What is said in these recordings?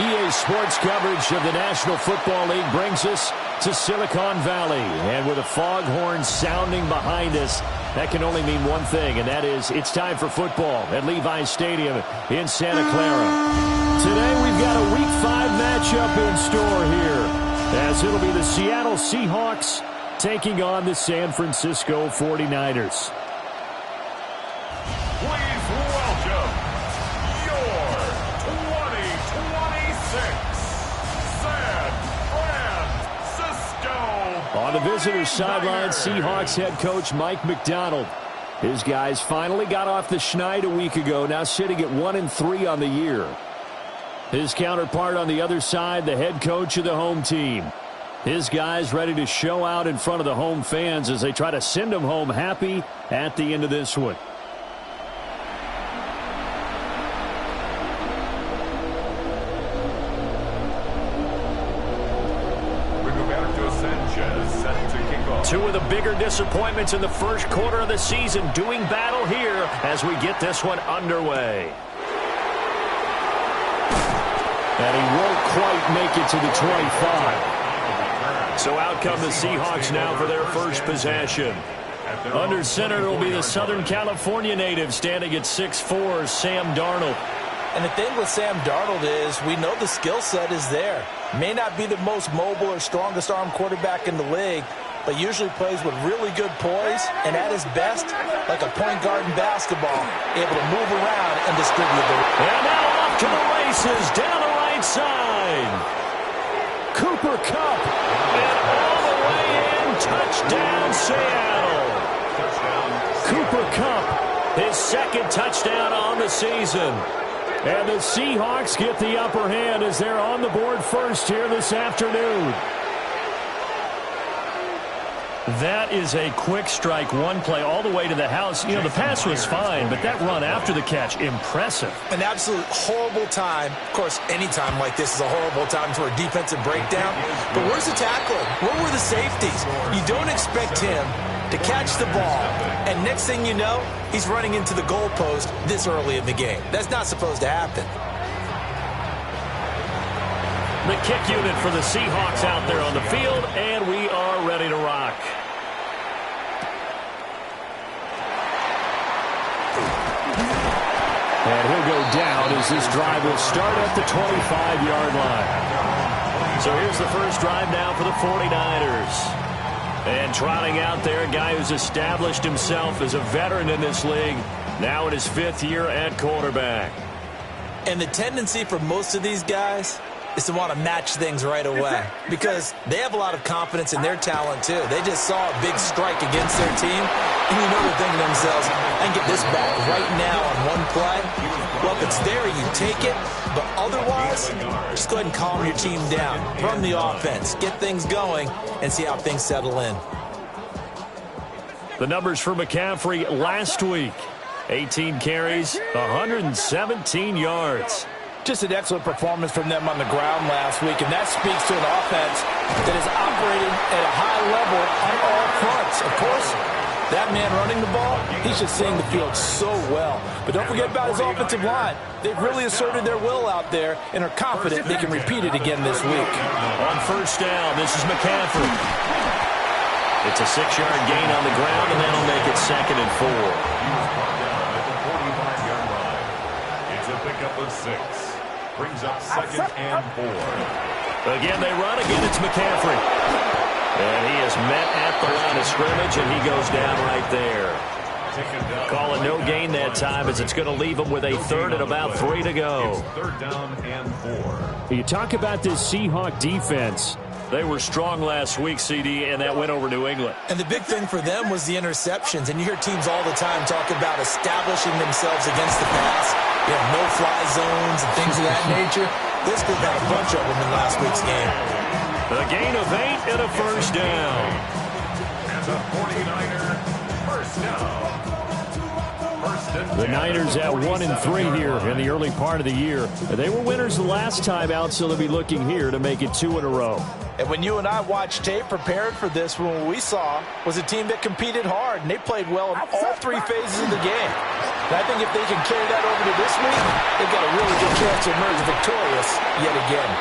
EA Sports coverage of the National Football League brings us to Silicon Valley. And with a foghorn sounding behind us, that can only mean one thing, and that is it's time for football at Levi's Stadium in Santa Clara. Today we've got a Week 5 matchup in store here, as it'll be the Seattle Seahawks taking on the San Francisco 49ers. Please welcome your 2026 San Francisco. On the visitor's sideline, Seahawks head coach Mike Macdonald. His guys finally got off the schneid a week ago, now sitting at 1-3 on the year. His counterpart on the other side, the head coach of the home team. His guys ready to show out in front of the home fans as they try to send them home happy at the end of this one. Two of the bigger disappointments in the first quarter of the season doing battle here as we get this one underway. And he won't quite make it to the 25. So out come the Seahawks now for their first possession. Under center will be the Southern California native standing at 6'4", Sam Darnold. And the thing with Sam Darnold is we know the skill set is there. May not be the most mobile or strongest arm quarterback in the league, but usually plays with really good poise, and at his best, like a point guard in basketball, able to move around and distribute the ball. And now off to the races, down the right side. Cooper Kupp, and all the way in, touchdown Seattle. Cooper Kupp, his second touchdown on the season. And the Seahawks get the upper hand as they're on the board first here this afternoon. That is a quick strike, one play all the way to the house. You know, the pass was fine, but that run after the catch, impressive. An absolute horrible time. Of course, any time like this is a horrible time for a defensive breakdown. But where's the tackling? Where were the safeties? You don't expect him to catch the ball, and next thing you know, he's running into the goalpost this early in the game. That's not supposed to happen. The kick unit for the Seahawks out there on the field, and we are ready to rock. And he'll go down as this drive will start at the 25-yard line. So here's the first drive now for the 49ers. And trotting out there, a guy who's established himself as a veteran in this league, now in his 5th year at quarterback. And the tendency for most of these guys is to want to match things right away because they have a lot of confidence in their talent too. They just saw a big strike against their team, and you know they're thinking to themselves, I can get this back right now on one play. Well, if it's there, you take it, but otherwise, just go ahead and calm your team down. Run the offense, get things going, and see how things settle in. The numbers for McCaffrey last week, 18 carries, 117 yards. Just an excellent performance from them on the ground last week, and that speaks to an offense that is operating at a high level on all fronts. Of course, that man running the ball, he's just seeing the field so well. But don't forget about his offensive line. They've really asserted their will out there and are confident they can repeat it again this week. On first down, this is McCaffrey. It's a 6-yard gain on the ground, and that'll make it 2nd and 4. It's a pickup of 6. Brings up 2nd and 4. Again, they run. Again, it's McCaffrey. And he is met at the line of scrimmage, and he goes down right there. Call it no gain that time as it's going to leave him with a 3rd and about 3 to go. It's 3rd down and 4. You talk about this Seahawk defense. They were strong last week, CD, and that went over New England. And the big thing for them was the interceptions. And you hear teams all the time talk about establishing themselves against the pass. You know, no-fly zones and things of that nature. This group had a bunch of them in last week's game. A gain of 8 and a first down. And the 49er first down. The Niners at 1-3 here in the early part of the year. They were winners the last time out, so they'll be looking here to make it 2 in a row. And when you and I watched tape preparing for this, what we saw was a team that competed hard, and they played well in all three phases of the game. And I think if they can carry that over to this week, they've got a really good chance to emerge victorious yet again.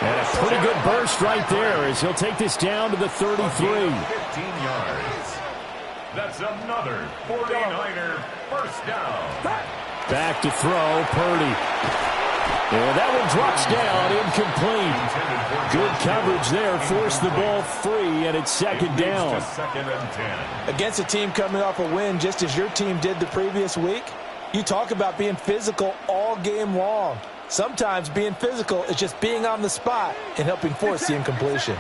And a pretty good burst right there as he'll take this down to the 33. 15 yards. That's another 49er first down. Back to throw, Purdy. And that one drops down, incomplete. Good coverage there, forced the ball free, and it's second down. Second and 10. Against a team coming off a win just as your team did the previous week, you talk about being physical all game long. Sometimes being physical is just being on the spot and helping force the incompletion.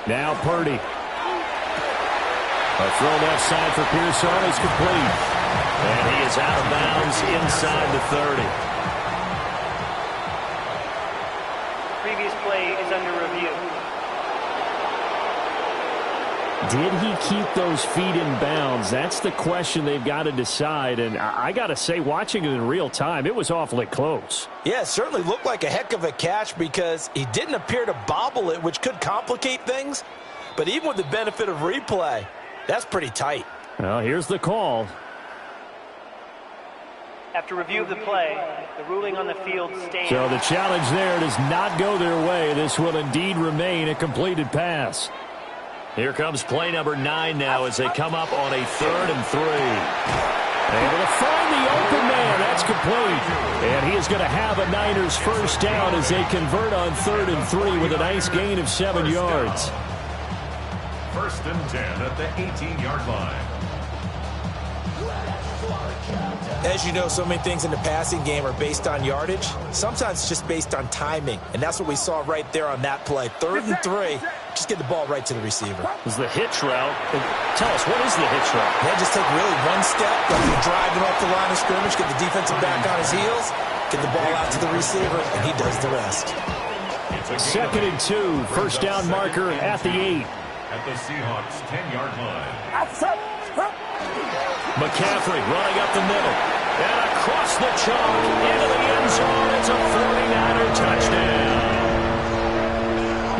Now Purdy. A throw left side for Pearson is complete. And he is out of bounds inside the 30. Previous play is under review. Did he keep those feet in bounds? That's the question they've got to decide. And I got to say, watching it in real time, it was awfully close. Yeah, it certainly looked like a heck of a catch because he didn't appear to bobble it, which could complicate things. But even with the benefit of replay, that's pretty tight. Well, here's the call. After review of the play, the ruling on the field stands. So the challenge there does not go their way. This will indeed remain a completed pass. Here comes play number 9 now as they come up on a 3rd and 3. Able to find the open man. That's complete. And he is going to have a Niners first down as they convert on 3rd and 3 with a nice gain of 7 yards. First and 10 at the 18-yard line. As you know, so many things in the passing game are based on yardage. Sometimes it's just based on timing. And that's what we saw right there on that play. 3rd and 3. Just get the ball right to the receiver. This is the hitch route. Tell us, what is the hitch route? Yeah, just take really one step, like you're driving off the line of scrimmage, get the defensive back on his heels, get the ball out to the receiver, and he does the rest. 2nd and 2. First down marker at the 8. At the Seahawks' 10-yard line. McCaffrey running up the middle. And across the chalk into the end zone. It's a 49er touchdown.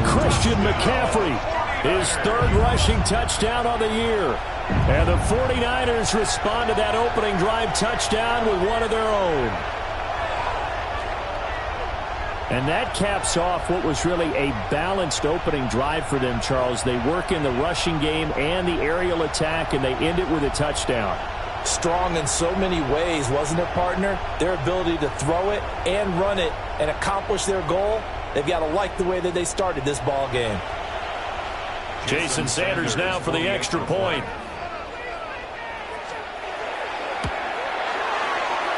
Christian McCaffrey, his 3rd rushing touchdown on the year. And the 49ers respond to that opening drive touchdown with one of their own. And that caps off what was really a balanced opening drive for them, Charles. They work in the rushing game and the aerial attack, and they end it with a touchdown. Strong in so many ways, wasn't it, partner? Their ability to throw it and run it and accomplish their goal, they've got to like the way that they started this ball game. Jason Sanders now for the extra point.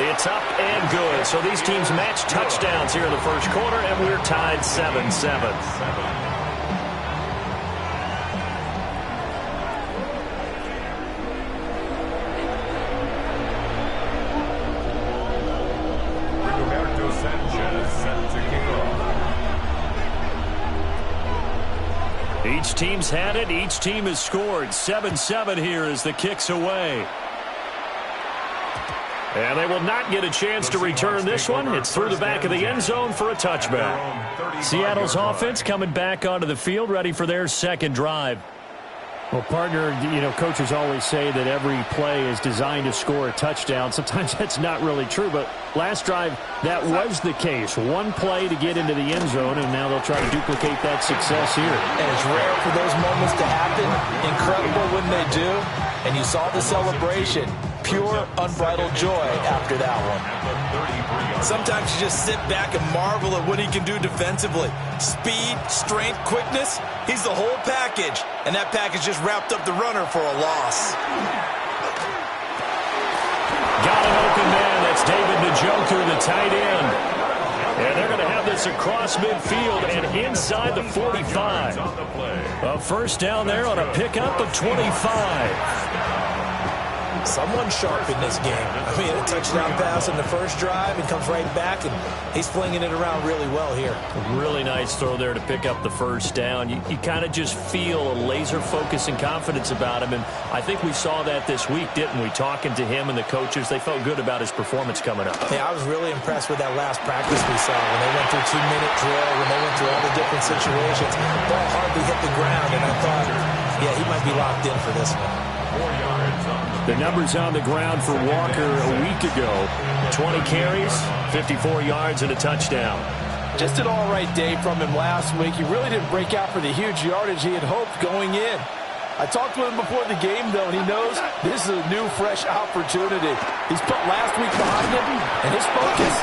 It's up and good. So these teams match touchdowns here in the first quarter, and we're tied 7-7. Roberto Sanchez set to kick off. Each team's had it. Each team has scored. 7-7 here as the kick's away. And they will not get a chance to return this one. It's through the back of the end zone for a touchback. Seattle's offense coming back onto the field, ready for their second drive. Well, partner, you know, coaches always say that every play is designed to score a touchdown. Sometimes that's not really true, but last drive, that was the case. One play to get into the end zone, and now they'll try to duplicate that success here. And it's rare for those moments to happen. Incredible when they do. And you saw the celebration. Pure, unbridled joy after that one. Sometimes you just sit back and marvel at what he can do defensively. Speed, strength, quickness, he's the whole package. And that package just wrapped up the runner for a loss. Got an open man. That's David Njoku, the tight end. And they're going to have this across midfield and inside the 45. A first down there on a pickup of 25. Someone's sharp in this game. I mean, a touchdown pass in the first drive and comes right back, and he's flinging it around really well here. Really nice throw there to pick up the first down. You kind of just feel a laser focus and confidence about him, and I think we saw that this week, didn't we? Talking to him and the coaches, they felt good about his performance coming up. Yeah, I was really impressed with that last practice we saw when they went through 2-minute drill, when they went through all the different situations. Ball hardly hit the ground, and I thought, yeah, he might be locked in for this one. The numbers on the ground for Walker a week ago. 20 carries, 54 yards, and a touchdown. Just an all-right day from him last week. He really didn't break out for the huge yardage he had hoped going in. I talked to him before the game, though, and he knows this is a new, fresh opportunity. He's put last week behind him, and his focus,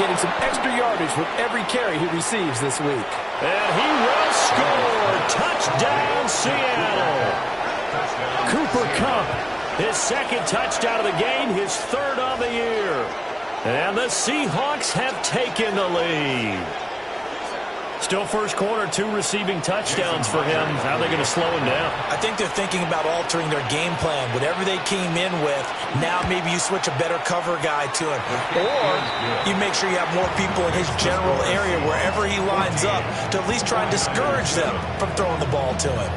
getting some extra yardage with every carry he receives this week. And he will score. Touchdown, Seattle. Cooper Kupp, his second touchdown of the game, his third on the year. And the Seahawks have taken the lead. Still first quarter, 2 receiving touchdowns for him. How are they going to slow him down? I think they're thinking about altering their game plan. Whatever they came in with, now maybe you switch a better cover guy to him. Or you make sure you have more people in his general area wherever he lines up to at least try and discourage them from throwing the ball to him.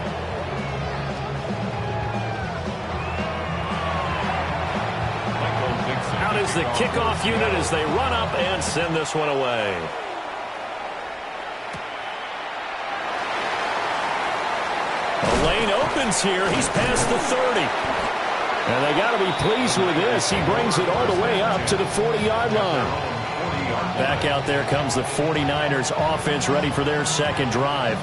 Out is the kickoff unit as they run up and send this one away. The lane opens here. He's past the 30. And they got to be pleased with this. He brings it all the way up to the 40-yard line. Back out there comes the 49ers offense ready for their second drive.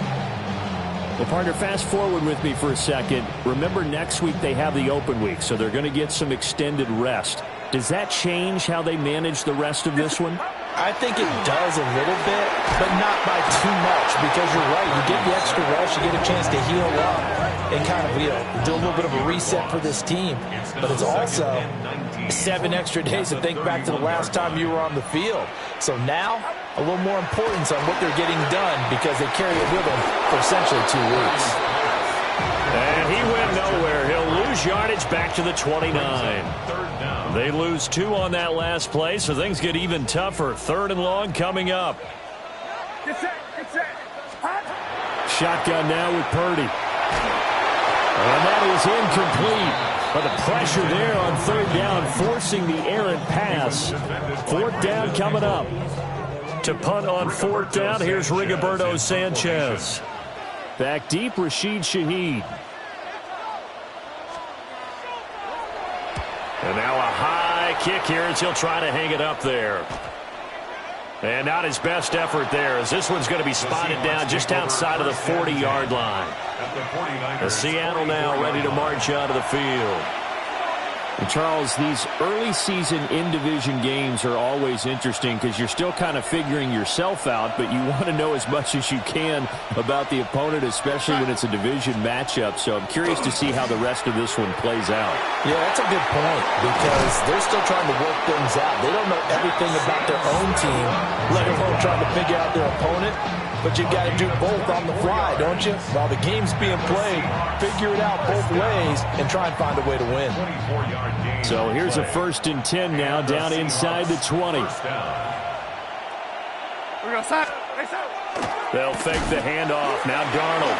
Well, partner, fast forward with me for a second. Remember, next week they have the open week, so they're going to get some extended rest. Does that change how they manage the rest of this one? I think it does a little bit, but not by too much, because you're right. You get the extra rest, you get a chance to heal up and kind of, do a little bit of a reset for this team. But it's also 7 extra days to think back to the last time you were on the field. So now, a little more importance on what they're getting done because they carry it with them for essentially 2 weeks. And he went nowhere. He'll lose yardage back to the 29. They lose 2 on that last play, so things get even tougher. 3rd and long coming up. Shotgun now with Purdy. And that is incomplete. But the pressure there on 3rd down, forcing the errant pass. 4th down coming up. To punt on 4th down, here's Rigoberto Sanchez. Back deep, Rashid Shaheed. And now a high kick here as he'll try to hang it up there. And not his best effort there, as this one's going to be spotted down just outside of the 40-yard line. The Seattle now ready to march out of the field. And Charles, these early season in-division games are always interesting because you're still kind of figuring yourself out, but you want to know as much as you can about the opponent, especially when it's a division matchup. So I'm curious to see how the rest of this one plays out. Yeah, that's a good point because they're still trying to work things out. They don't know everything about their own team, let alone trying to figure out their opponent. But you've got to do both on the fly, don't you? While the game's being played, figure it out both ways and try and find a way to win. So here's a 1st and 10 now down inside the 20. They'll fake the handoff. Now Darnold.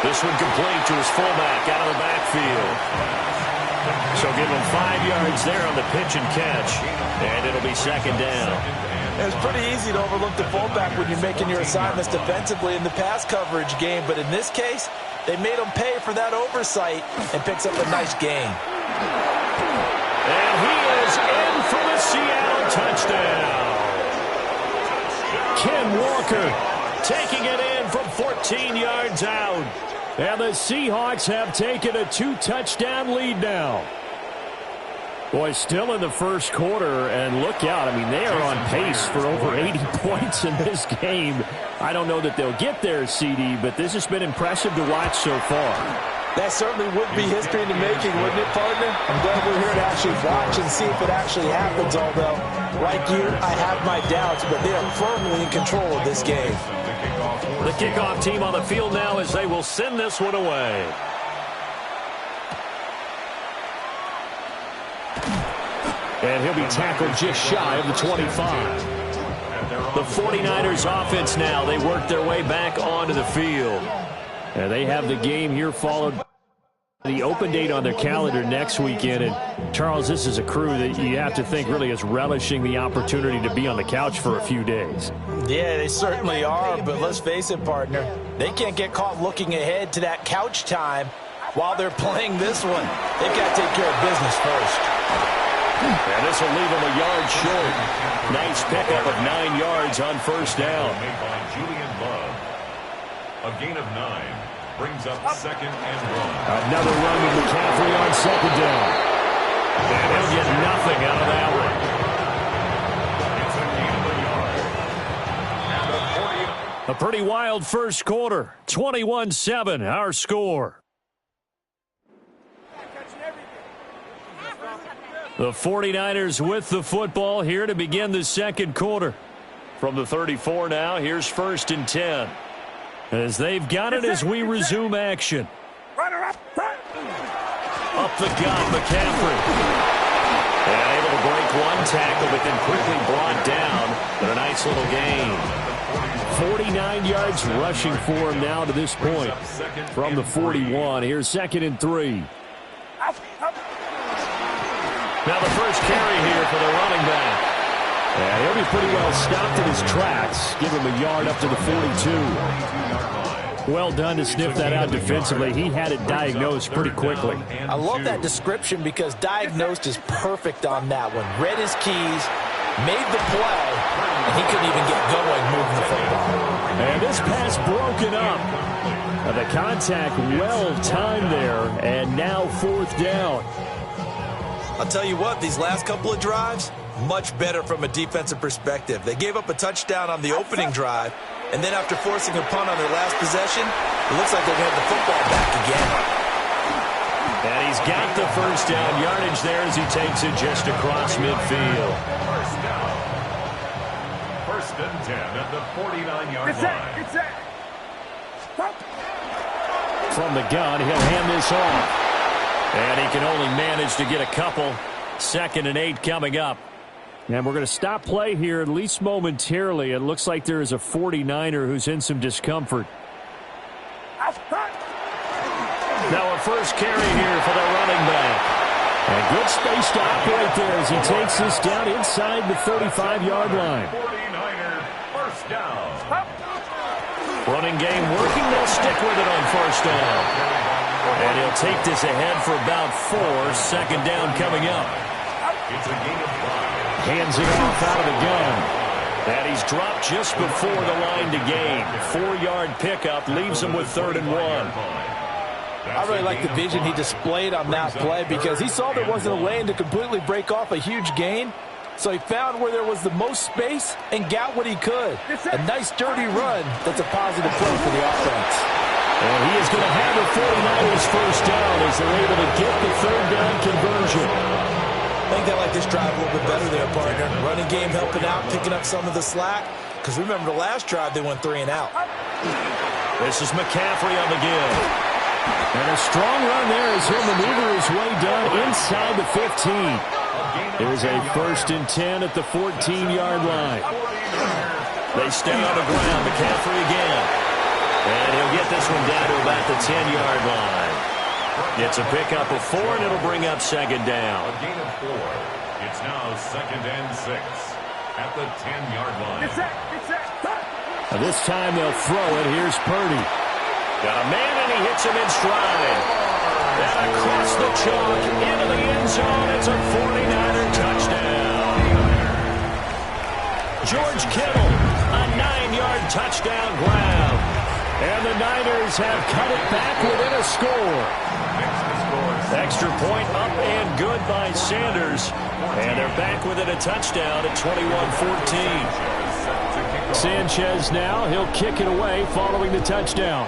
This one complete to his fullback out of the backfield. So give him 5 yards there on the pitch and catch. And it'll be 2nd down. It's pretty easy to overlook the fullback when you're making your assignments defensively in the pass coverage game, but in this case, they made him pay for that oversight and picks up a nice gain. And he is in for the Seattle touchdown. Ken Walker taking it in from 14 yards out. And the Seahawks have taken a 2-touchdown lead now. Boy, still in the first quarter, and look out. I mean, they are on pace for over 80 points in this game. I don't know that they'll get there, CD, but this has been impressive to watch so far. That certainly would be history in the making, wouldn't it, partner? I'm glad we're here to actually watch and see if it actually happens, although, like you, I have my doubts, but they are firmly in control of this game. The kickoff team on the field now as they will send this one away. And he'll be tackled just shy of the 25. The 49ers offense now, they work their way back onto the field. And they have the game here followed by the open date on their calendar next weekend. And Charles, this is a crew that you have to think really is relishing the opportunity to be on the couch for a few days. Yeah, they certainly are, but let's face it, partner. They can't get caught looking ahead to that couch time while they're playing this one. They've got to take care of business first. And this will leave them a yard short. Nice pickup of 9 yards on first down. Made by Julian Love. A gain of 9 brings up 2nd and 1. Another run with McCaffrey on 2nd down. And he'll get nothing out of that one. It's a gain of a yard. And A pretty wild first quarter. 21-7, our score. The 49ers with the football here to begin the second quarter. From the 34 now, here's 1st and 10. As they've got it as we resume action. Up the gut, McCaffrey. And able to break one tackle, but then quickly brought down. But a nice little gain. 49 yards rushing for him now to this point. From the 41, here's 2nd and 3. Now the first carry here for the running back. And he'll be pretty well stopped in his tracks. Give him a yard up to the 42. Well done to sniff that out defensively. He had it diagnosed pretty quickly. I love that description because diagnosed is perfect on that one. Read his keys, made the play, and he couldn't even get going moving the football. And this pass broken up. The contact well timed there, and now 4th down. I'll tell you what, these last couple of drives, much better from a defensive perspective. They gave up a touchdown on the opening drive, and then after forcing a punt on their last possession, it looks like they're going to have the football back again. And he's got the first down yardage there as he takes it just across midfield. First down. 1st and 10 at the 49-yard line. From the gun, he'll hand this off. And he can only manage to get a couple. 2nd and 8 coming up. And we're going to stop play here, at least momentarily. It looks like there is a 49er who's in some discomfort. Now a first carry here for the running back. And good space to operate there as he takes this down inside the 35-yard line. 49er first down. Running game working. They'll stick with it on first down. And he'll take this ahead for about 4. 2nd down coming up. It's a gain of 5. Hands it off out of the gun. And he's dropped just before the line to gain. 4-yard pickup leaves him with 3rd and 1. I really like the vision he displayed on that play because he saw there wasn't a lane to completely break off a huge gain. So he found where there was the most space and got what he could. A nice dirty run that's a positive play for the offense. And he is going to have the 49ers first down as they're able to get the 3rd down conversion. I think they like this drive a little bit better there, partner. Running game helping out, picking up some of the slack. Because remember the last drive, they went 3 and out. This is McCaffrey on the give. And a strong run there as he'll maneuver his way down inside the 15. There's a 1st and 10 at the 14-yard line. They stay on the ground. McCaffrey again. And he'll get this one down to about the 10-yard line. It's a pickup of 4, and it'll bring up 2nd down. A gain of 4. It's now 2nd and 6 at the 10-yard line. And this time they'll throw it. Here's Purdy. Got a man, and he hits him in stride. And across the chalk into the end zone. It's a 49er touchdown. George Kittle, a 9-yard touchdown grab. And the Niners have cut it back within a score. Extra point up and good by Sanders. And they're back within a touchdown at 21-14. Sanchez now, he'll kick it away following the touchdown.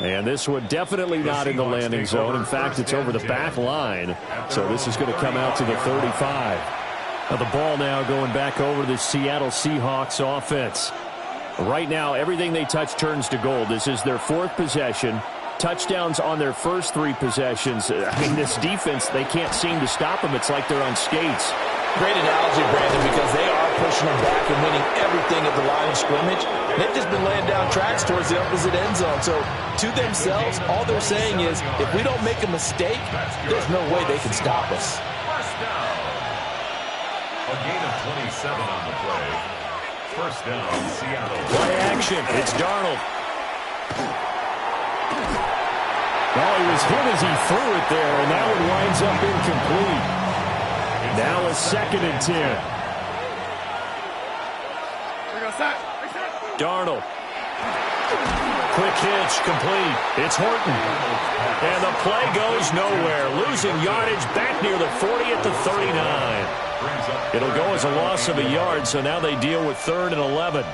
And this one definitely not in the landing zone. In fact, it's over the back line. So this is going to come out to the 35. Now the ball now going back over to the Seattle Seahawks offense. Right now, everything they touch turns to gold. This is their 4th possession. touchdowns on their first 3 possessions. I mean, this defense, they can't seem to stop them. It's like they're on skates. Great analogy, Brandon, because they are pushing them back and winning everything at the line of scrimmage. They've just been laying down tracks towards the opposite end zone. So, to themselves, all they're saying is, if we don't make a mistake, there's no way they can stop us. First down. A gain of 27 on the play. First down, Seattle. Play action. It's Darnold. Well, he was hit as he threw it there, and that one winds up incomplete. Now a 2nd and 10. Darnold. Quick hitch, complete. It's Horton. And the play goes nowhere. Losing yardage back near the 40 at the 39. It'll go as a loss of a yard, so now they deal with 3rd and 11.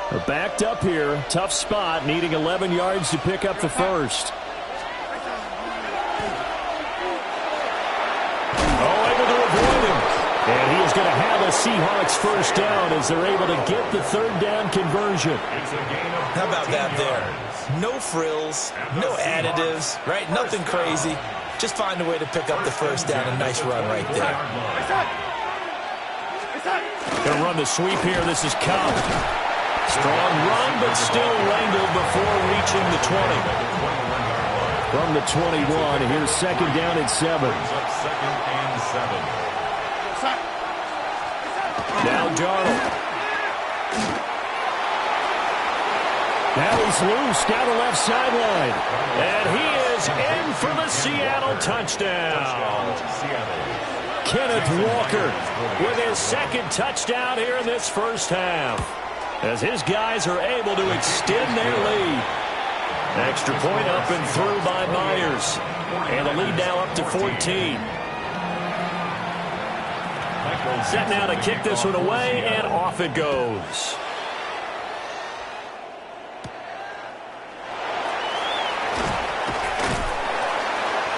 They're backed up here. Tough spot, needing 11 yards to pick up the first. Oh, able to avoid him. And he is going to have a Seahawks first down as they're able to get the 3rd down conversion. How about that there? No frills, no additives, right? Nothing crazy. Just find a way to pick up the first down. A nice run right there. Going to run the sweep here. This is Cobb. Strong run, but still wrangled before reaching the 20. From the 21, here's 2nd down and 7. 2nd and 7. Now Darnold. Now he's loose down the left sideline. And he is in for the Seattle touchdown. Kenneth Walker with his 2nd touchdown here in this first half, as his guys are able to extend their lead. Extra point up and through by Myers. And the lead now up to 14. Set now to kick this one away, and off it goes.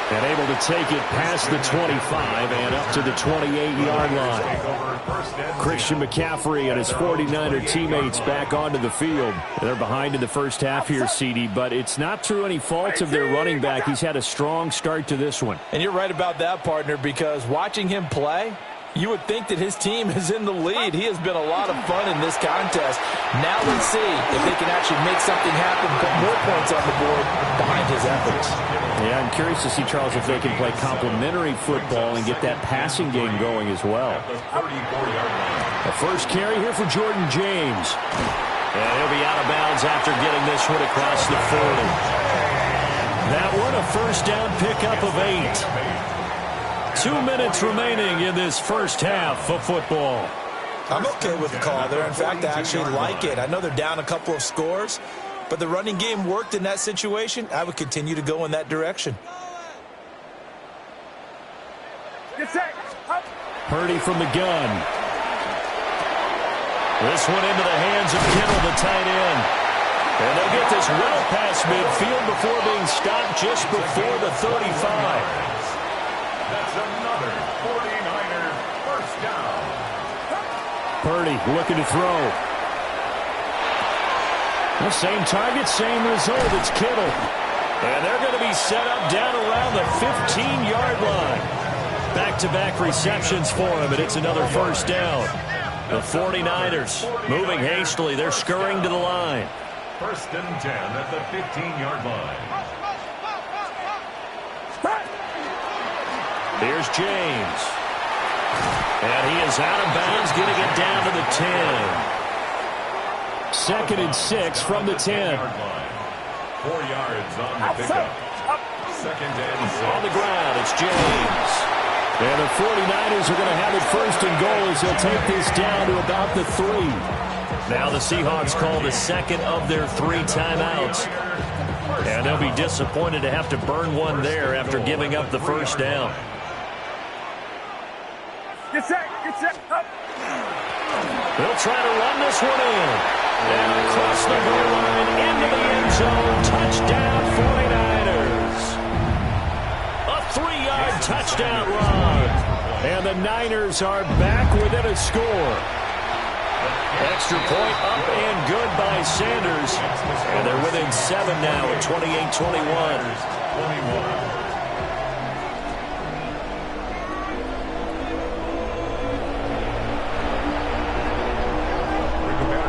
And able to take it past the 25 and up to the 28-yard line. Christian McCaffrey and his 49er teammates back onto the field. They're behind in the first half here, CD, but it's not through any fault of their running back. He's had a strong start to this one. And you're right about that, partner, because watching him play, you would think that his team is in the lead. He has been a lot of fun in this contest. Now let's see if they can actually make something happen, put more points on the board behind his efforts. Yeah, I'm curious to see, Charles, if they can play complementary football and get that passing game going as well. The first carry here for Jordan James. And he'll be out of bounds after getting this one across the 40. That one a first down pickup of 8. 2 minutes remaining in this first half of football. I'm okay with the call there. In fact, I actually like it. I know they're down a couple of scores, but the running game worked in that situation. I would continue to go in that direction. Purdy from the gun. This one into the hands of Kittle, the tight end. And they'll get this well past midfield before being stopped just before the 35. That's another 49er first down. Purdy looking to throw. The same target, same result. It's Kittle. And they're going to be set up down around the 15-yard line. Back-to-back receptions for him, and it's another first down. The 49ers moving hastily. They're scurrying to the line. First and 10 at the 15-yard line. Here's James. And he is out of bounds, getting it down to the 10. 2nd and 6 from the 10. 4 yards on the pickup. 2nd and 6. On the ground, it's James. And the 49ers are going to have it first and goal as they'll take this down to about the 3. Now the Seahawks call the 2nd of their 3 timeouts. And they'll be disappointed to have to burn one there after giving up the first down. Get set, up. They'll try to run this one in. And across the goal line into the end zone. Touchdown 49ers. A 3-yard touchdown run. And the Niners are back within a score. Extra point up and good by Sanders. And they're within 7 now at 28-21.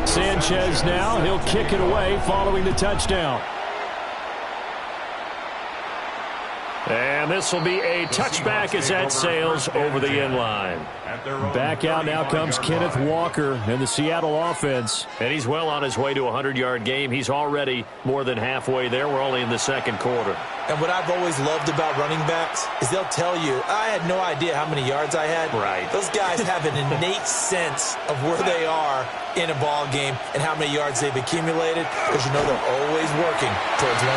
Sanchez now, he'll kick it away following the touchdown. And this will be a touchback as that sails over the end line. Back out now comes Kenneth Walker in the Seattle offense. And he's well on his way to a 100-yard game. He's already more than halfway there. We're only in the second quarter. And what I've always loved about running backs is they'll tell you, I had no idea how many yards I had. Right. Those guys have an innate sense of where they are in a ball game and how many yards they've accumulated, because you know they're always working towards 100.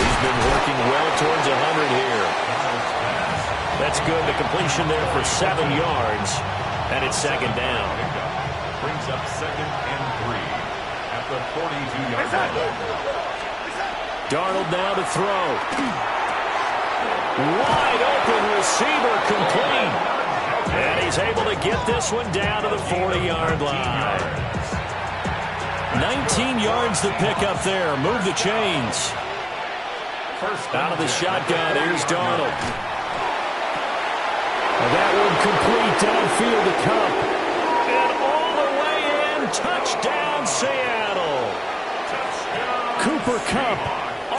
He's been working well towards 100 here. That's good. The completion there for 7 yards, and it's second down. Brings up 2nd and 3 at the 42-yard line. Darnold now to throw. Wide open receiver complete. And he's able to get this one down to the 40-yard line. 19 yards to pick up there. Move the chains. Out of the shotgun, here's Darnold. And that one complete downfield to Kupp. And all the way in, touchdown Seattle. Cooper Kupp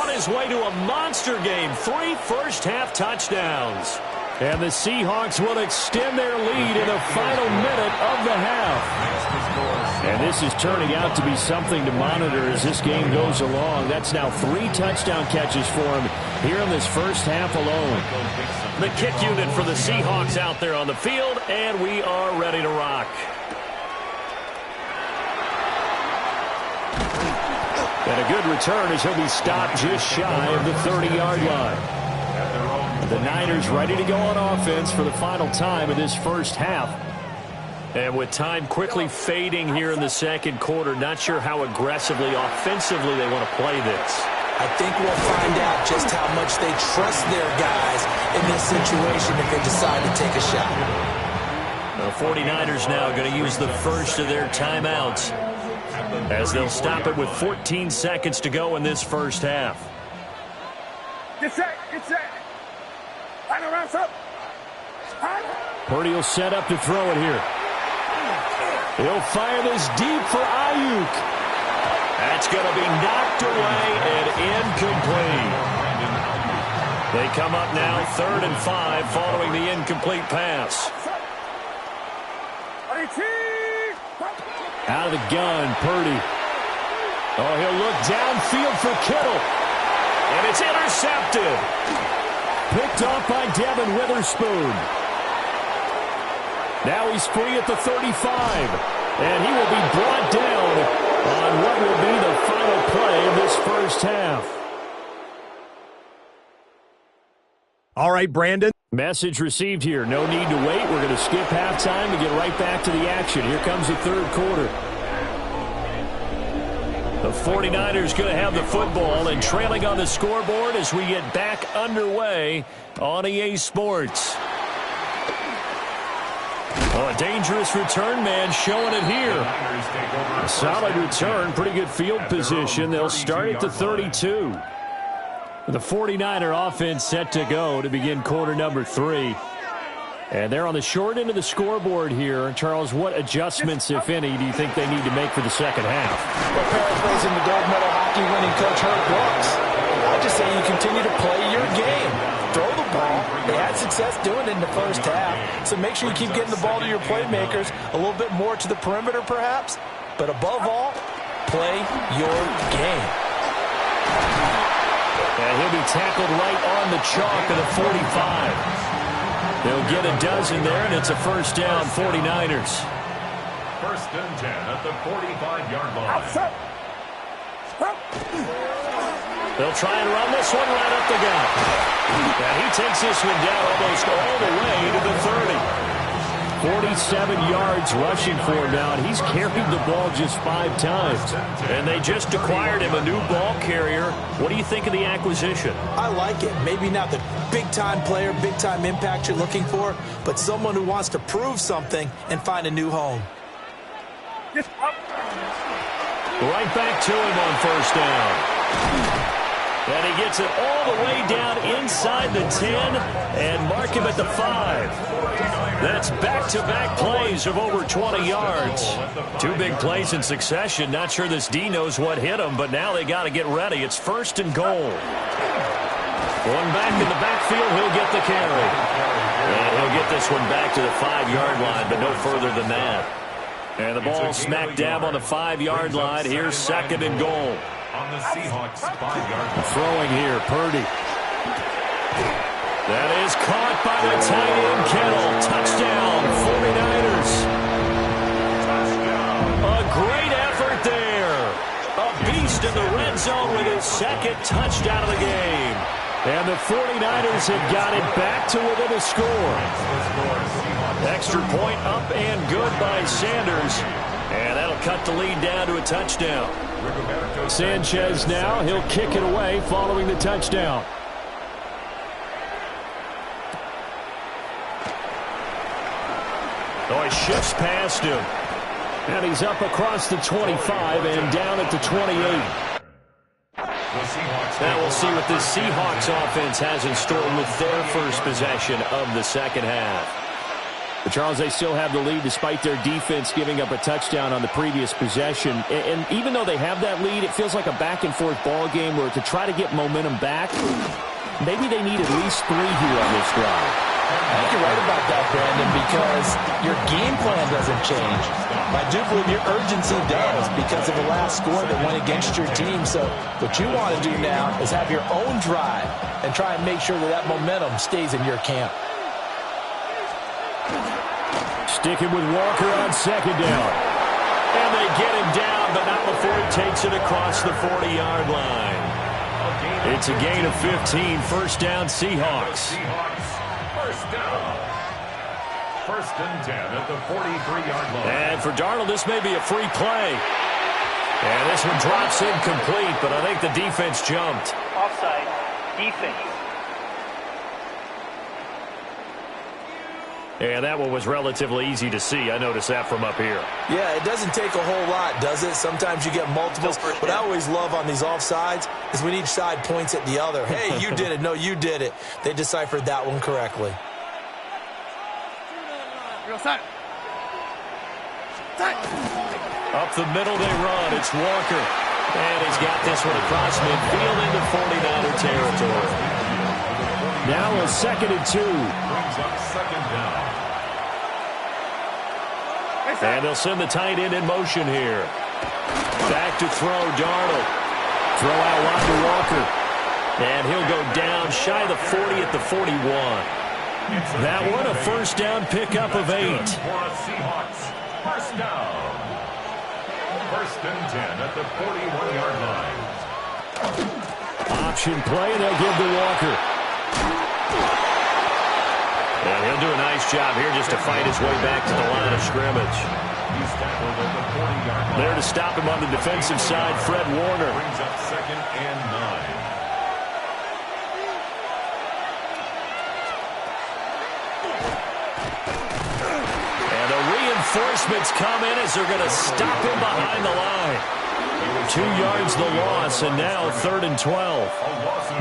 on his way to a monster game. 3 first-half touchdowns. And the Seahawks will extend their lead in the final minute of the half. And this is turning out to be something to monitor as this game goes along. That's now 3 touchdown catches for him here in this first half alone. The kick unit for the Seahawks out there on the field, and we are ready to rock. And a good return as he'll be stopped just shy of the 30-yard line. The Niners ready to go on offense for the final time of this first half. And with time quickly fading here in the second quarter, not sure how aggressively, offensively they want to play this. I think we'll find out just how much they trust their guys in this situation if they decide to take a shot. The 49ers now going to use the first of their timeouts as they'll stop it with 14 seconds to go in this first half. Get set, get set. Line around up. Purdy will set up to throw it here. He'll fire this deep for Ayuk. That's going to be knocked away and incomplete. They come up now 3rd and 5 following the incomplete pass. Out of the gun, Purdy. Oh, he'll look downfield for Kittle. And it's intercepted. Picked off by Devin Witherspoon. Now he's free at the 35. And he will be brought down on what will be the final play of this first half. All right, Brandon. Message received here. No need to wait. We're going to skip halftime and get right back to the action. Here comes the third quarter. The 49ers going to have the football and trailing on the scoreboard as we get back underway on EA Sports. Oh, a dangerous return man showing it here. A solid return, pretty good field position. They'll start at the 32. The 49er offense set to go to begin quarter number 3. And they're on the short end of the scoreboard here. Charles, what adjustments, if any, do you think they need to make for the second half? Well, paraphrasing the gold medal hockey winning coach Herb Brooks, I just say you continue to play your game. Throw the ball. They had success doing it in the first half. So make sure you keep getting the ball to your playmakers, a little bit more to the perimeter perhaps. But above all, play your game. And he'll be tackled right on the chalk of the 45. They'll get a dozen there, and it's a first down, 49ers. 1st and 10 at the 45-yard line. They'll try and run this one right up the gut. And he takes this one down almost all the way to the 30. 47 yards rushing for him now, and he's carried the ball just 5 times. And they just acquired him a new ball carrier. What do you think of the acquisition? I like it. Maybe not the big-time player, big-time impact you're looking for, but someone who wants to prove something and find a new home. Just up. Right back to him on first down. And he gets it all the way down inside the 10 and mark him at the 5. That's back-to-back plays of over 20 yards. Two big plays in succession. Not sure this D knows what hit him, but now they got to get ready. It's first and goal. One back in the backfield, he'll get the carry. And he'll get this one back to the 5-yard line, but no further than that. And the ball smack dab on the 5-yard line. Here's second and goal. On the Seahawks 5-yard line. Throwing here, Purdy. That is caught by the tight end, Kittle. Touchdown, 49ers. A great effort there. A beast in the red zone with his second touchdown of the game. And the 49ers have got it back to within a score. Extra point up and good by Sanders. And that'll cut the lead down to a touchdown. Sanchez now, he'll kick it away following the touchdown. Oh, he shifts past him. And he's up across the 25 and down at the 28. Now we'll see what this Seahawks offense has in store with their first possession of the second half. But Charles, they still have the lead despite their defense giving up a touchdown on the previous possession. And even though they have that lead, it feels like a back-and-forth ball game where to try to get momentum back, maybe they need at least 3 here on this drive. I think you're right about that, Brandon, because your game plan doesn't change. I do believe your urgency does because of the last score that went against your team. So what you want to do now is have your own drive and try and make sure that that momentum stays in your camp. Sticking with Walker on second down. And they get him down, but not before he takes it across the 40-yard line. It's a gain of 15, first down Seahawks. First down. First and 10 at the 43-yard line. And for Darnold, this may be a free play. And this one drops incomplete, but I think the defense jumped. Offside. Defense. And that one was relatively easy to see. I noticed that from up here. Yeah, it doesn't take a whole lot, does it? Sometimes you get multiples. What I always love on these offsides is when each side points at the other. Hey, you did it. No, you did it. They deciphered that one correctly. Up the middle they run. It's Walker. And he's got this one across midfield into 49er territory. Now a second and 2. Brings up second down. And they'll send the tight end in motion here. Back to throw, Darnold. Throw out wide to Walker. And he'll go down shy of the 40 at the 41. That one a first down pickup of 8. For a Seahawks. First down. First and 10 at the 41-yard line. Option play, and they'll give to Walker. And he'll do a nice job here just to fight his way back to the line of scrimmage. He's tackled at the 40-yard line. There to stop him on the defensive side, Fred Warner. Brings up second and 9. And the reinforcements come in as they're going to stop him behind the line. 2 yards the loss, and now 3rd and 12.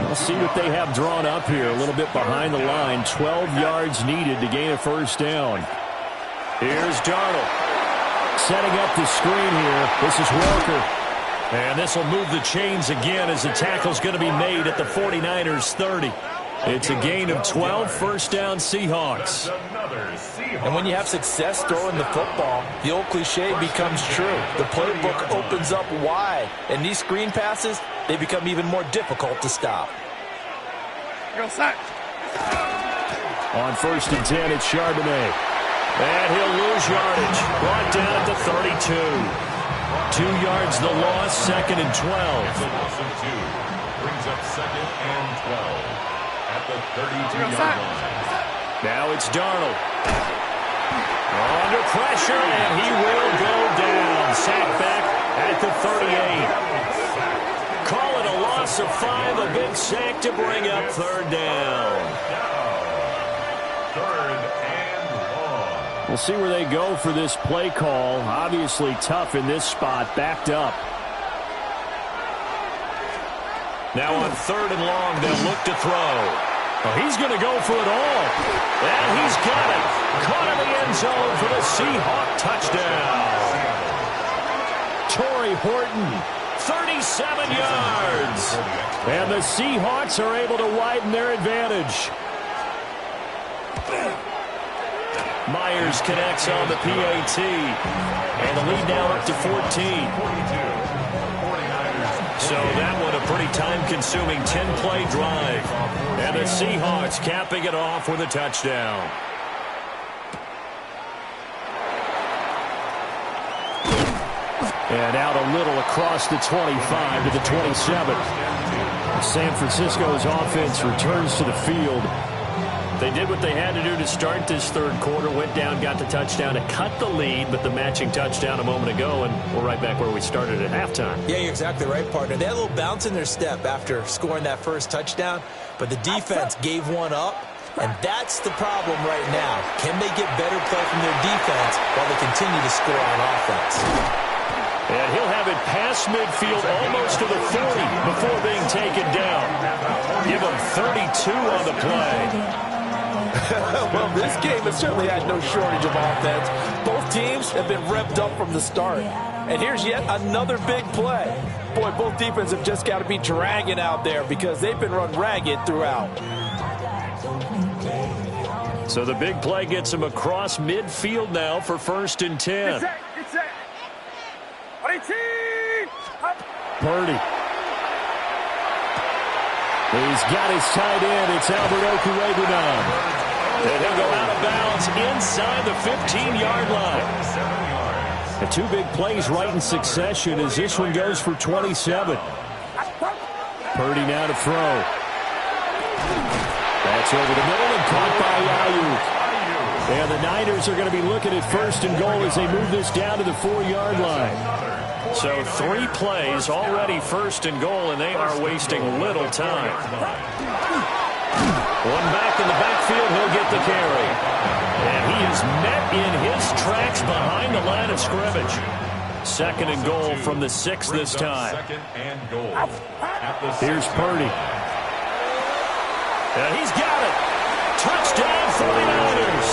We'll see what they have drawn up here. A little bit behind the line. 12 yards needed to gain a first down. Here's Darnold. Setting up the screen here. This is Walker. And this will move the chains again as the tackle's going to be made at the 49ers 30. It's a gain of 12, first down Seahawks. And when you have success throwing the football, the old cliche becomes true. The playbook opens up wide. And these screen passes, they become even more difficult to stop. On first and 10, it's Charbonnet. And he'll lose yardage. Brought down at the 32. 2 yards the loss, 2nd and 12. It's a loss of 2. Brings up 2nd and 12 at the 32-yard line. Now it's Darnold. Under pressure, and he will go down. Sacked back at the 38. Call it a loss of 5, a big sack to bring up 3rd down. 3rd and long. We'll see where they go for this play call. Obviously tough in this spot, backed up. Now on 3rd and long, they'll look to throw. Oh, he's going to go for it all. And he's got it. Caught in the end zone for the Seahawk touchdown. Torrey Horton, 37 yards. And the Seahawks are able to widen their advantage. Myers connects on the PAT. And the lead now up to 14. So that one a pretty time-consuming 10-play drive. And the Seahawks capping it off with a touchdown. And out a little across the 25 to the 27. San Francisco's offense returns to the field. They did what they had to do to start this third quarter. Went down, got the touchdown to cut the lead, but the matching touchdown a moment ago, and we're right back where we started at halftime. Yeah, you're exactly right, partner. They had a little bounce in their step after scoring that first touchdown, but the defense gave one up, and that's the problem right now. Can they get better play from their defense while they continue to score on offense? And he'll have it past midfield almost to the 40 before being taken down. Give him 32 on the play. Well, this game has certainly had no shortage of offense. Both teams have been revved up from the start. And here's yet another big play. Boy, both defenses have just got to be dragging out there because they've been run ragged throughout. So the big play gets him across midfield now for 1st and 10. Get set. 18. Purdy. He's got his tight end. It's Albert Okurebunan. And he'll go out of bounds inside the 15-yard line. The two big plays right in succession as this one goes for 27. Purdy now to throw. That's over the middle and caught by Ayuk. And the Niners are going to be looking at 1st and goal as they move this down to the 4-yard line. So 3 plays already 1st and goal, and they are wasting little time. One back in the backfield, he'll get the carry. And he is met in his tracks behind the line of scrimmage. 2nd and goal from the 6 this time. Here's Purdy. And he's got it. Touchdown 49ers.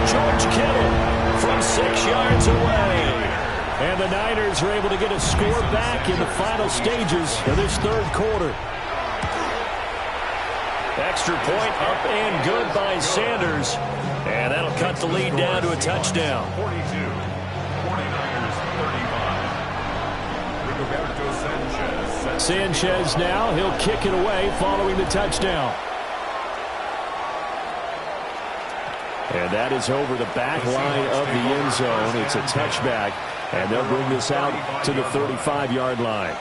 George Kittle from 6 yards away. And the Niners are able to get a score back in the final stages of this third quarter. Extra point up and good by Sanders. And that'll cut the lead down to a touchdown. 42, 49ers 35. Sanchez now, he'll kick it away following the touchdown. And that is over the back line of the end zone. It's a touchback. And they'll bring this out to the 35-yard line.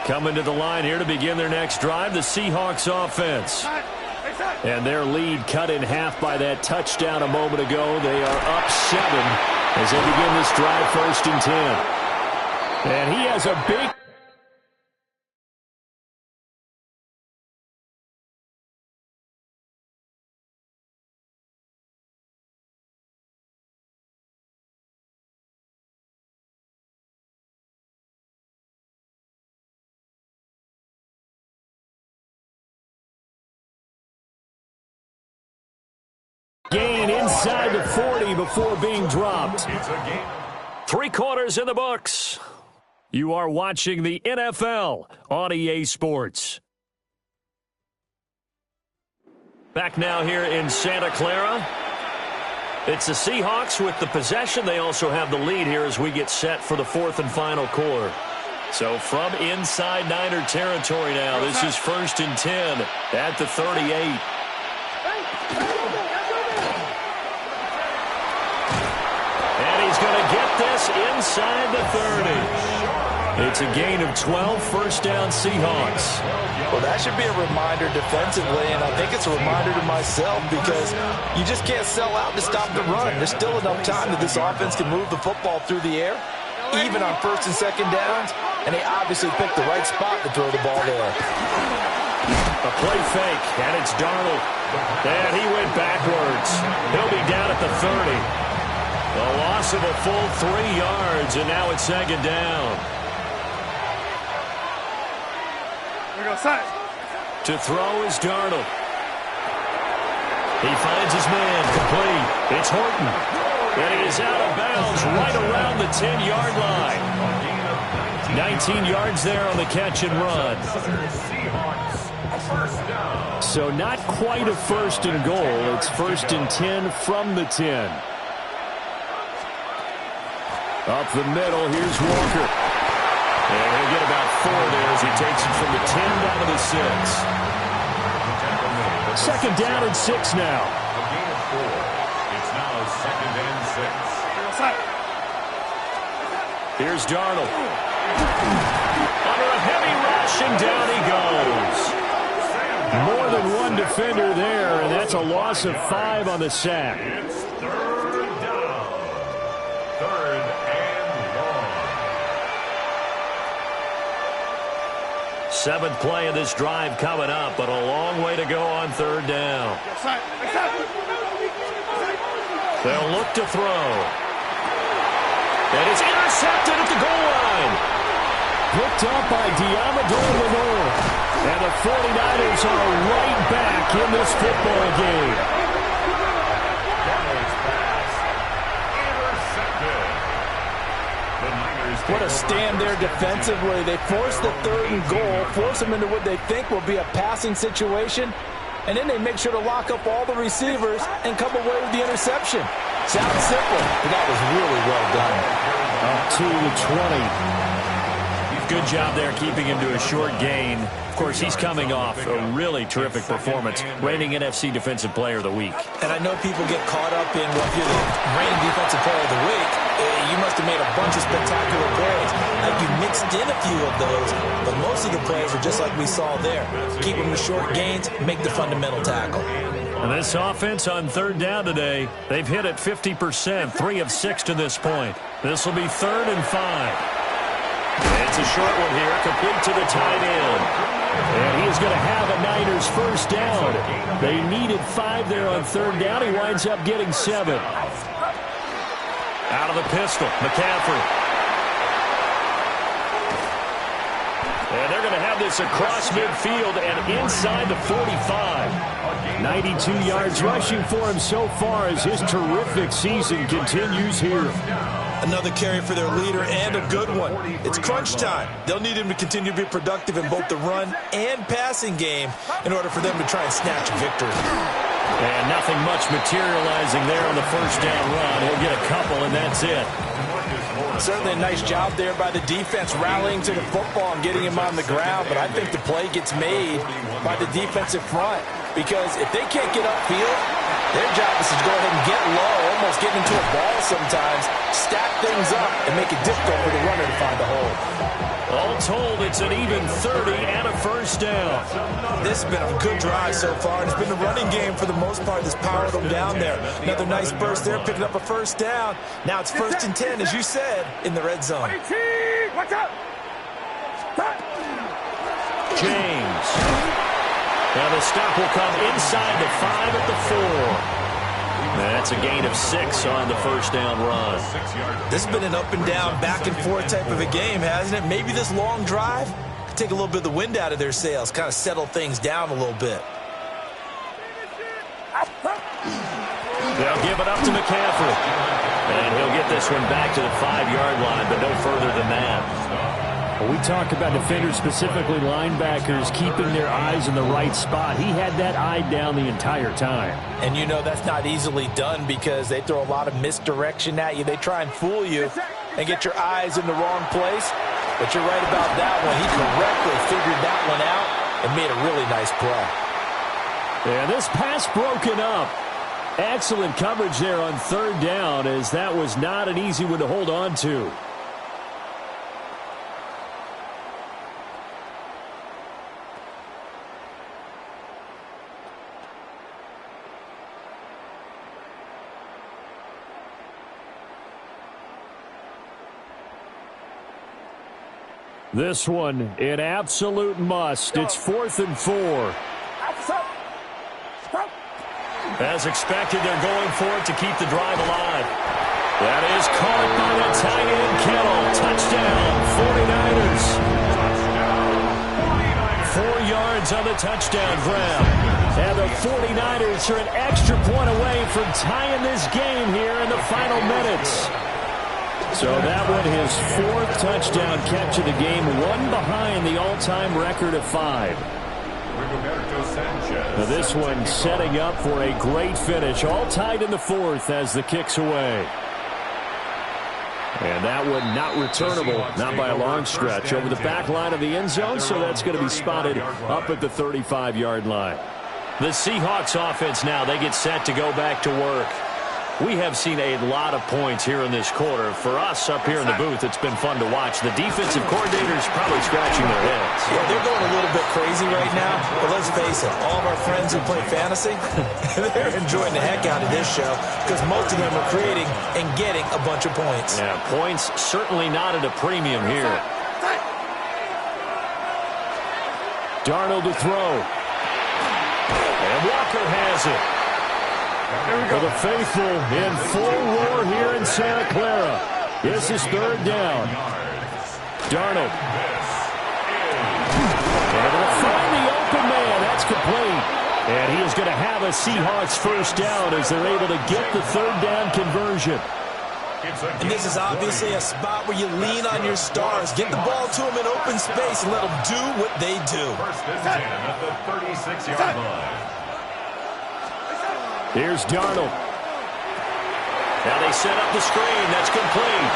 Coming to the line here to begin their next drive, the Seahawks offense. And their lead cut in half by that touchdown a moment ago. They are up 7 as they begin this drive 1st and 10. And he has a big... gain inside the 40 before being dropped. 3 quarters in the books. You are watching the NFL on EA Sports. Back now here in Santa Clara. It's the Seahawks with the possession. They also have the lead here as we get set for the 4th and final quarter. So from inside Niner territory now, this is 1st and 10 at the 38. He's going to get this inside the 30. It's a gain of 12, 1st down Seahawks. Well, that should be a reminder defensively, and I think it's a reminder to myself because you just can't sell out to stop the run. There's still enough time that this offense can move the football through the air, even on 1st and 2nd downs, and they obviously picked the right spot to throw the ball there. A play fake, and it's Darnold. And he went backwards. He'll be down at the 30. A loss of a full 3 yards, and now it's second down. Here we go, side. To throw is Darnold. He finds his man complete. It's Horton. And he is out of bounds right around the 10-yard line. 19 yards there on the catch and run. So not quite a first and goal. It's first and 10 from the 10. Up the middle, here's Walker. And he'll get about 4 there as he takes it from the 10 down to the 6. Second down and 6 now. A gain of 4. It's now second and 6. Here's Darnold. Under a heavy rush, and down he goes. More than one defender there, and that's a loss of 5 on the sack. It's third down. Third and long. 7th play of this drive coming up, but a long way to go on third down. They'll look to throw. And it's intercepted at the goal line. Picked up by Diamador Lenore. And the 49ers are right back in this football game. What a stand there defensively. They force the 3rd and goal, force them into what they think will be a passing situation, and then they make sure to lock up all the receivers and come away with the interception. Sounds simple, but that was really well done. Up to the 20. Good job there keeping him to a short gain. Of course, he's coming off a really terrific performance, reigning NFC Defensive Player of the Week. And I know people get caught up in, well, if you're the reigning Defensive Player of the Week, you must have made a bunch of spectacular plays. Like you mixed in a few of those, but most of the plays are just like we saw there. Keep them to short gains, make the fundamental tackle. And this offense on third down today, they've hit it 50%, 3 of 6 to this point. This will be 3rd and 5. It's a short one here, complete to the tight end. And he is going to have a Niners first down. They needed 5 there on third down. He winds up getting 7. Out of the pistol, McCaffrey. And they're going to have this across midfield and inside the 45. 92 yards rushing for him so far as his terrific season continues here. Another carry for their leader and a good one. It's crunch time. They'll need him to continue to be productive in both the run and passing game in order for them to try and snatch a victory. And nothing much materializing there on the first down run. He'll get a couple, and that's it. Certainly a nice job there by the defense rallying to the football and getting him on the ground, but I think the play gets made by the defensive front because if they can't get upfield, their job is to go ahead and get low, almost get into a ball sometimes, stack things up, and make it difficult for the runner to find a hole. All told, it's an even 30 and a first down. This has been a good drive so far, and it's been the running game for the most part that's powered them down there. Another nice burst there, picking up a first down. Now it's 1st and 10, as you said, in the red zone. Watch out! James. Now the stop will come inside the 5 at the 4. That's a gain of 6 on the first down run. This has been an up and down, back and forth type of a game, hasn't it? Maybe this long drive could take a little bit of the wind out of their sails, kind of settle things down a little bit. They'll give it up to McCaffrey. And he'll get this one back to the 5-yard line, but no further than that. Well, we talk about defenders, specifically linebackers, keeping their eyes in the right spot. He had that eye down the entire time. And you know that's not easily done because they throw a lot of misdirection at you. They try and fool you and get your eyes in the wrong place. But you're right about that one. He correctly figured that one out and made a really nice play. Yeah, this pass broken up. Excellent coverage there on third down, as that was not an easy one to hold on to. This one, an absolute must. It's 4th and 4. As expected, they're going for it to keep the drive alive. That is caught by the tight end, Kittle. Touchdown, 49ers. 4 yards on the touchdown grab. And the 49ers are an extra point away from tying this game here in the final minutes. So that one his 4th touchdown catch of the game, one behind the all-time record of 5. Now this one setting up for a great finish, all tied in the 4th as the kick's away. And that one not returnable, not by a long stretch, over the back line of the end zone, so that's going to be spotted up at the 35-yard line. The Seahawks offense now, they get set to go back to work. We have seen a lot of points here in this quarter. For us up here in the booth, it's been fun to watch. The defensive coordinators probably scratching their heads. Yeah, they're going a little bit crazy right now. But let's face it, all of our friends who play fantasy, they're enjoying the heck out of this show because most of them are creating and getting a bunch of points. Yeah, points certainly not at a premium here. Darnold to throw. And Walker has it. For the faithful in full roar here in Santa Clara. This is 3rd down. Darnold. And they'll find the open man. That's complete. And he is going to have a Seahawks first down as they're able to get the 3rd down conversion. And this is obviously a spot where you lean on your stars. Get the ball to them in open space and let them do what they do. 1st and 10 at the 36-yard line. Here's Darnold. Now they set up the screen. That's complete.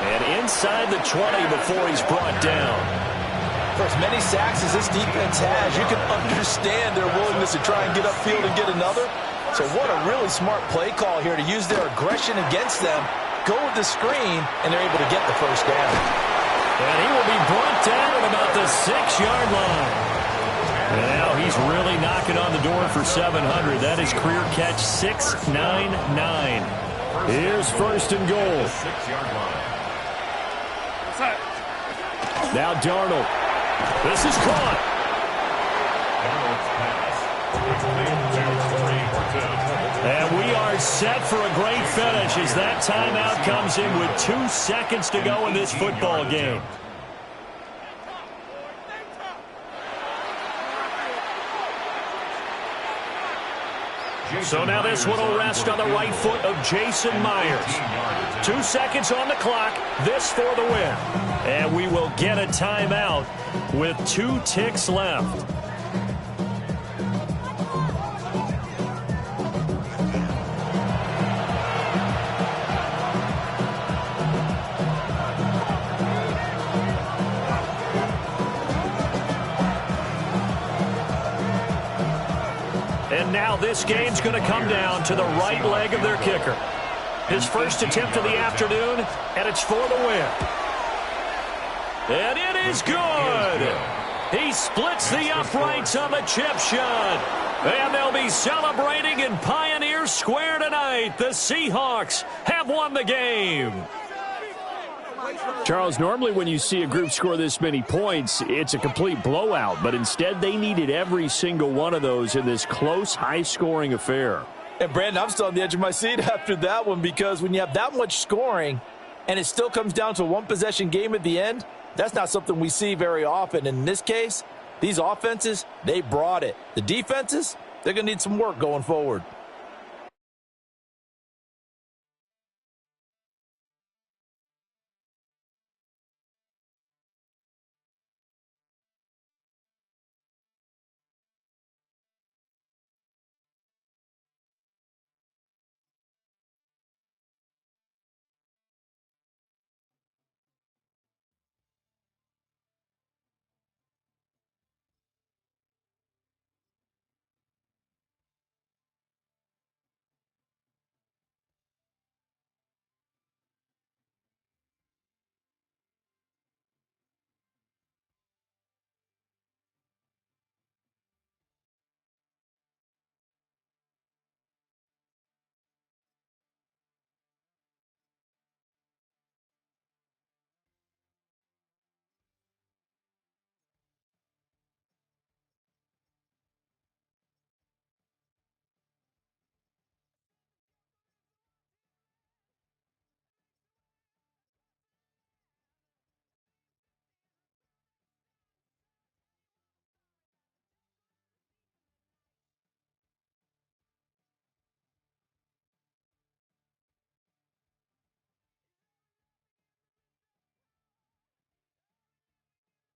And inside the 20 before he's brought down. For as many sacks as this defense has, you can understand their willingness to try and get upfield and get another. So what a really smart play call here to use their aggression against them. Go with the screen, and they're able to get the first down. And he will be brought down at about the 6-yard line. And now he's really knocking on the door for 700. That is career catch 699. Here's 1st and goal. 6-yard line. Now Darnold. This is caught. And we are set for a great finish as that timeout comes in with 2 seconds to go in this football game. So now this one will rest on the right foot of Jason Myers. 2 seconds on the clock. This for the win. And we will get a timeout with 2 ticks left. And now this game's going to come down to the right leg of their kicker. His first attempt of the afternoon, and it's for the win. And it is good. He splits the uprights on the chip shot. And they'll be celebrating in Pioneer Square tonight. The Seahawks have won the game. Charles, normally when you see a group score this many points, it's a complete blowout. But instead, they needed every single one of those in this close, high-scoring affair. And, Brandon, I'm still on the edge of my seat after that one because when you have that much scoring and it still comes down to a one-possession game at the end, that's not something we see very often. And in this case, these offenses, they brought it. The defenses, they're going to need some work going forward.